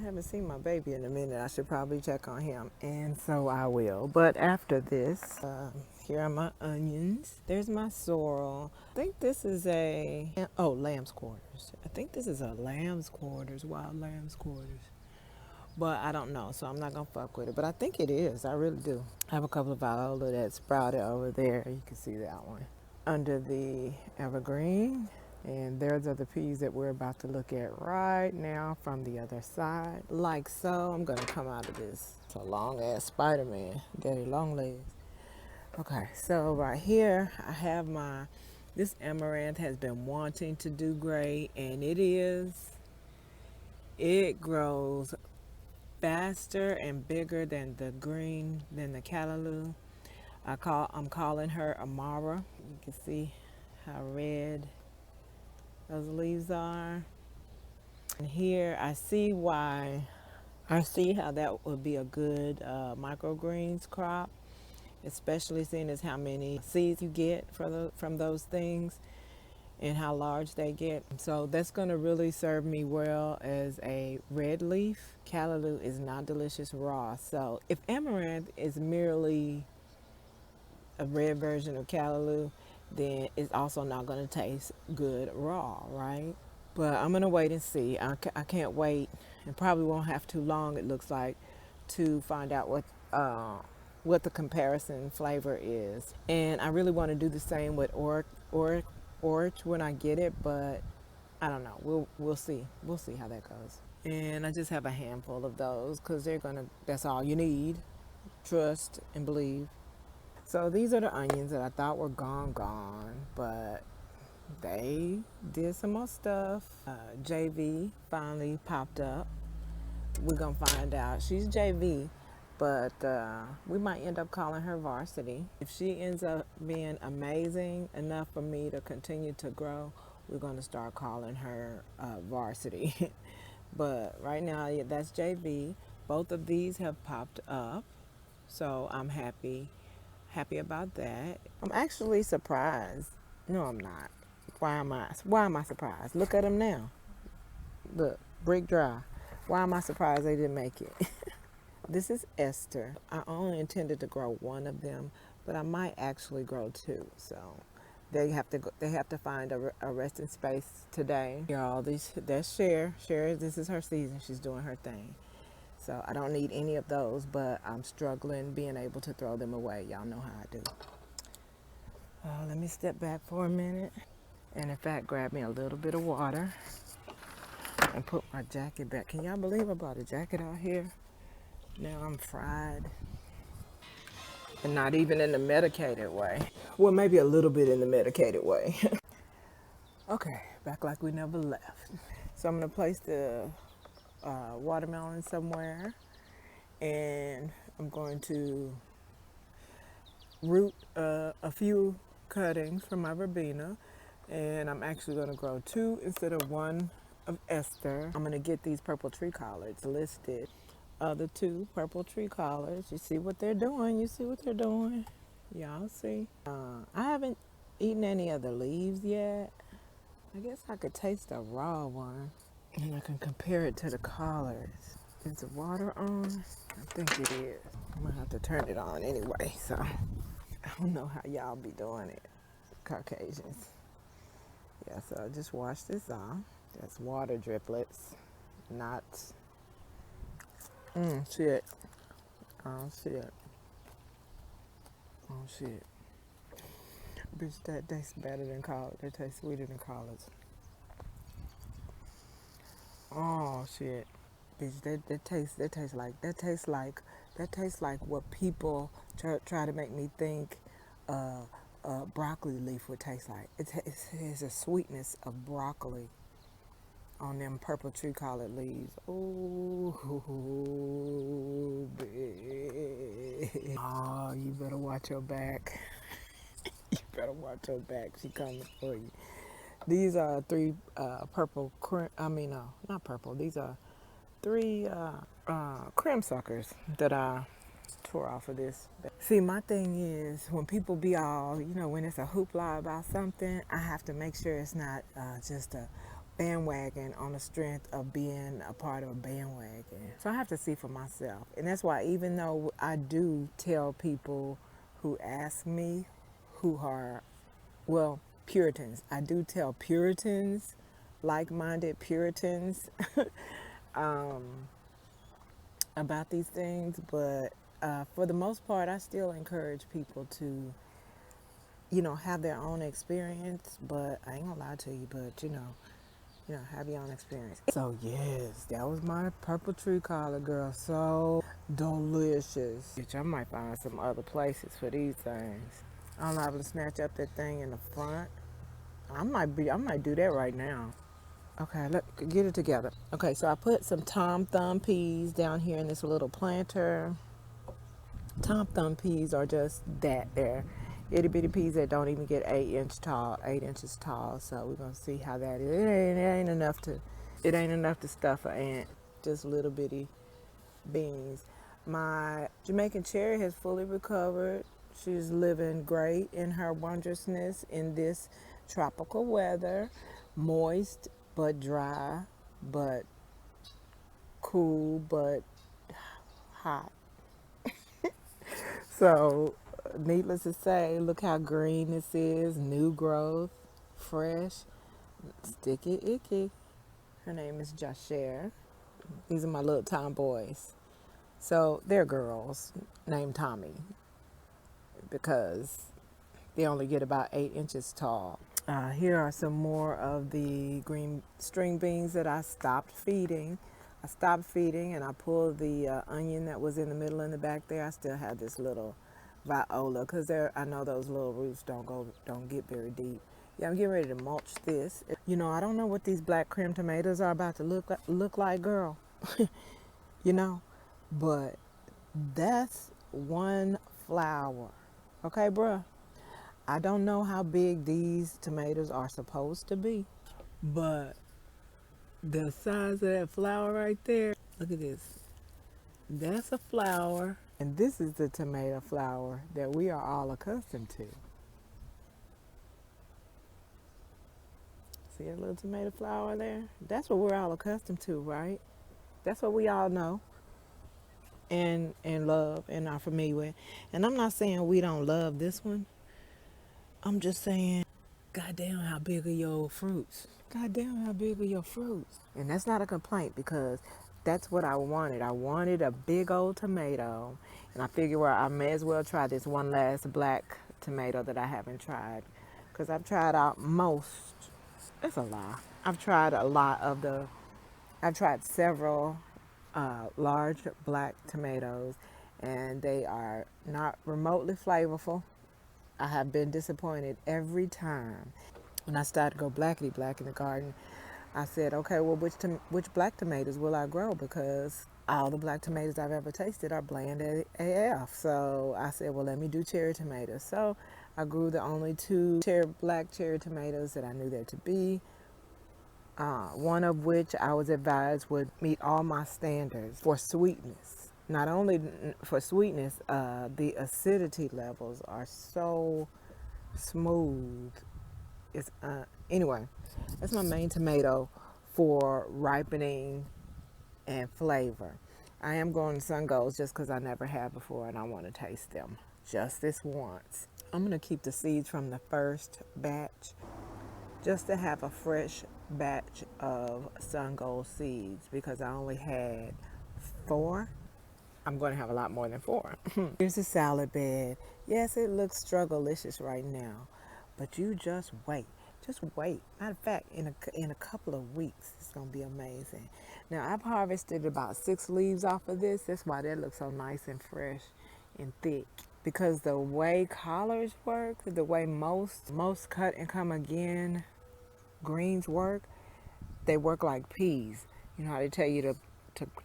I haven't seen my baby in a minute. I should probably check on him, and so I will. But after this, here are my onions. There's my sorrel. I think this is lamb's quarters. I think this is a lamb's quarters, wild lamb's quarters. But I don't know, so I'm not gonna fuck with it. But I think it is. I really do. I have a couple of viola that sprouted over there. You can see that one under the evergreen. And there's other peas that we're about to look at right now from the other side. Like so, I'm gonna come out of this. It's a long ass Spider-Man, daddy long legs. Okay, so right here I have this amaranth has been wanting to do great, and it grows faster and bigger than the callaloo. I'm calling her Amara. You can see how red those leaves are. And here I see how that would be a good microgreens crop, especially seeing as how many seeds you get from those things and how large they get. So that's going to really serve me well as a red leaf. Callaloo is not delicious raw. So if amaranth is merely a red version of callaloo, then it's also not going to taste good raw, right? But I'm going to wait and see. I can't wait, and probably won't have too long, it looks like, to find out what the comparison flavor is. And I really want to do the same with orange when I get it, but I don't know. We'll see. We'll see how that goes. And I just have a handful of those because that's all you need. Trust and believe. So these are the onions that I thought were gone, but they did some more stuff. JV finally popped up. We're gonna find out. She's JV, but we might end up calling her varsity. If she ends up being amazing enough for me to continue to grow, we're gonna start calling her varsity. But right now, yeah, that's JV. Both of these have popped up, so I'm happy about that. I'm actually surprised. No, I'm not. Why am I surprised? Look at them now. Look, brick dry. Why am I surprised they didn't make it? This is Esther. I only intended to grow one of them, but I might actually grow two. So they have to find a resting space today. Y'all, that's Cher. Cher, this is her season. She's doing her thing. So I don't need any of those, but I'm struggling being able to throw them away. Y'all know how I do. Let me step back for a minute. And in fact, grab me a little bit of water and put my jacket back. Can y'all believe I brought a jacket out here? Now I'm fried. And not even in the medicated way. Well, maybe a little bit in the medicated way. Okay, back like we never left. So I'm gonna place the watermelon somewhere, and I'm going to root a few cuttings from my verbena, and I'm actually going to grow two instead of one of Esther. I'm going to get these purple tree collards listed. The two purple tree collards. You see what they're doing. Y'all see. I haven't eaten any of the leaves yet. I guess I could taste a raw one, and I can compare it to the collards. Is the water on? I think it is. I'm gonna have to turn it on anyway, so I don't know how y'all be doing it, Caucasians. Yeah, so I just wash this off. That's water driplets, not shit. Oh shit. Oh shit. Bitch, that tastes better than collard. That tastes sweeter than collards. Oh shit. Bitch, that tastes like what people try to make me think broccoli leaf would taste like. It has a sweetness of broccoli on them purple tree collard leaves. Ooh, bitch. Oh, you better watch your back. You better watch your back. She coming for you. These are three purple not purple. These are three krim suckers that I tore off of this. See, my thing is when people be all, when it's a hoopla about something, I have to make sure it's not just a bandwagon on the strength of being a part of a bandwagon. So I have to see for myself. And that's why even though I do tell people who ask me who are, well, Puritans, I do tell Puritans, like-minded Puritans, about these things, but for the most part, I still encourage people to, have their own experience. But I ain't gonna lie to you, but have your own experience. So yes, that was my purple tree collar, girl. So delicious. Bitch, I might find some other places for these things. I'm liable to snatch up that thing in the front. I might do that right now. Okay, let's get it together. Okay, so I put some Tom Thumb peas down here in this little planter. Tom Thumb peas are just that. They're itty bitty peas that don't even get 8 inches tall. So we're gonna see how that is. It ain't enough to stuff an ant. Just little bitty beans. My Jamaican cherry has fully recovered. She's living great in her wondrousness in this tropical weather. Moist but dry, but cool but hot. So, needless to say, look how green this is. New growth, fresh, sticky icky. Her name is Jasher. These are my little tomboys. So, they're girls named Tommy because they only get about 8 inches tall. Here are some more of the green string beans that I stopped feeding. I stopped feeding and I pulled the onion that was in the middle in the back there. I still have this little viola because I know those little roots don't get very deep. Yeah, I'm getting ready to mulch this. I don't know what these black krim tomatoes are about to look like, girl. you know, but that's one flower. Okay, bruh. I don't know how big these tomatoes are supposed to be, but the size of that flower right there, look at this. That's a flower, and this is the tomato flower that we are all accustomed to. See a little tomato flower there? That's what we're all accustomed to, right? That's what we all know and love and are familiar with. And I'm not saying we don't love this one. I'm just saying, goddamn, how big are your fruits? Goddamn, how big are your fruits? And that's not a complaint because that's what I wanted. I wanted a big old tomato. And I figured, well, I may as well try this one last black tomato that I haven't tried. Because I've tried out most, it's a lie. I've tried several large black tomatoes and they are not remotely flavorful. I have been disappointed every time. When I started to go blackity-black in the garden, I said, okay, well, which black tomatoes will I grow? Because all the black tomatoes I've ever tasted are bland AF. So I said, well, let me do cherry tomatoes. So I grew the only two black cherry tomatoes that I knew there to be. One of which I was advised would meet all my standards for sweetness. Not only for sweetness, the acidity levels are so smooth. Anyway, that's my main tomato for ripening and flavor. I am going sungolds just because I never have before and I want to taste them just this once. I'm going to keep the seeds from the first batch just to have a fresh batch of sungold seeds because I only had 4. I'm going to have a lot more than 4. Here's a salad bed. Yes, it looks struggle-licious right now, but you just wait. Just wait. Matter of fact, in a couple of weeks, it's going to be amazing. Now, I've harvested about 6 leaves off of this. That's why that looks so nice and fresh and thick. Because the way collards work, the way most cut and come again greens work, they work like peas. You know how they tell you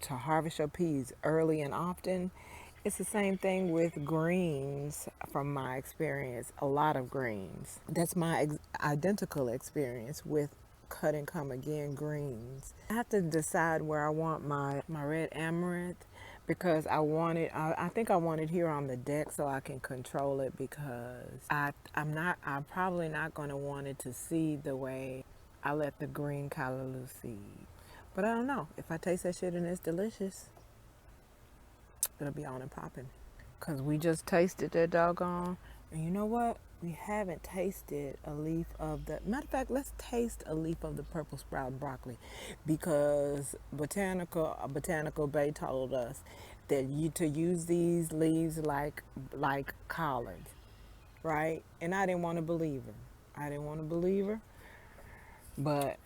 to harvest your peas early and often? It's the same thing with greens from my experience, a lot of greens. That's my identical experience with cut and come again greens. I have to decide where I want my red amaranth because I think I want it here on the deck so I can control it because I'm probably not going to want it to seed the way I let the green callaloo seed. But I don't know. If I taste that shit and it's delicious, it'll be on and popping. Because we just tasted that doggone. And you know what? We haven't tasted a leaf of the... Matter of fact, let's taste a leaf of the purple sprout broccoli. Because Botanical Bay told us that to use these leaves like collards, right? And I didn't want to believe her. But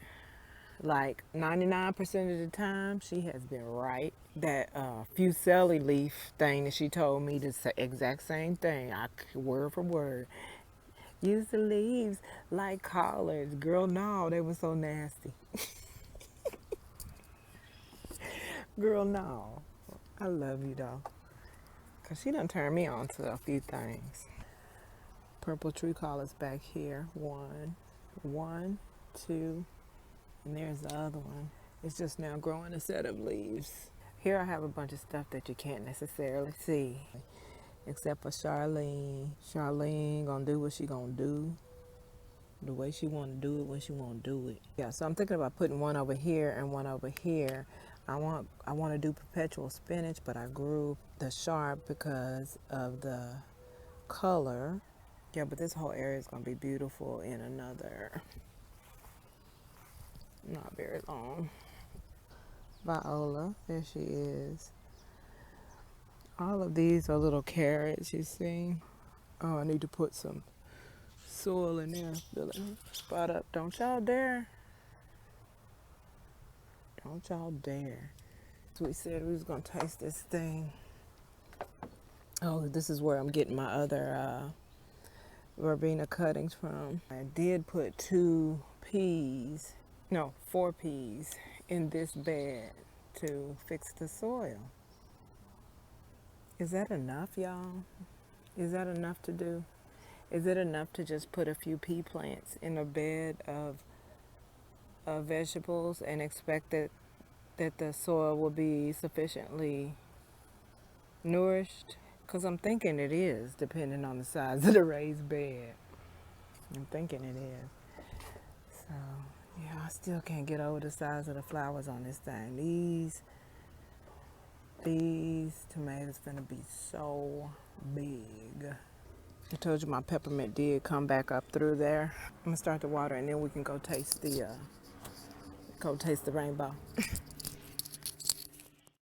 like 99% of the time, she has been right. That fuselli leaf thing that she told me, the exact same thing, word for word. Use the leaves like collards. Girl, no, they were so nasty. Girl, no. I love you though. Because she done turned me on to a few things. Purple tree collards back here. One, two, and there's the other one. It's just now growing a set of leaves. Here I have a bunch of stuff that you can't necessarily see. Except for Charlene. Charlene gonna do what she gonna do. The way she wanna do it when she wanna do it. Yeah, so I'm thinking about putting one over here and one over here. I want to do perpetual spinach, but I grew the sharp because of the color. Yeah, but this whole area is gonna be beautiful in another, not very long. Viola, there she is. All of these are little carrots, you see. Oh, I need to put some soil in there. Spot up. Don't y'all dare. Don't y'all dare. So we said we was gonna taste this thing. Oh, this is where I'm getting my other verbena cuttings from. I did put 4 peas in this bed to fix the soil. Is that enough, y'all? Is that enough to do? Is it enough to just put a few pea plants in a bed of vegetables and expect that the soil will be sufficiently nourished? Because I'm thinking it is, depending on the size of the raised bed. I'm thinking it is. So, yeah, I still can't get over the size of the flowers on this thing. These tomatoes finna be so big. I told you my peppermint did come back up through there. I'm gonna start the water and then we can go taste the rainbow.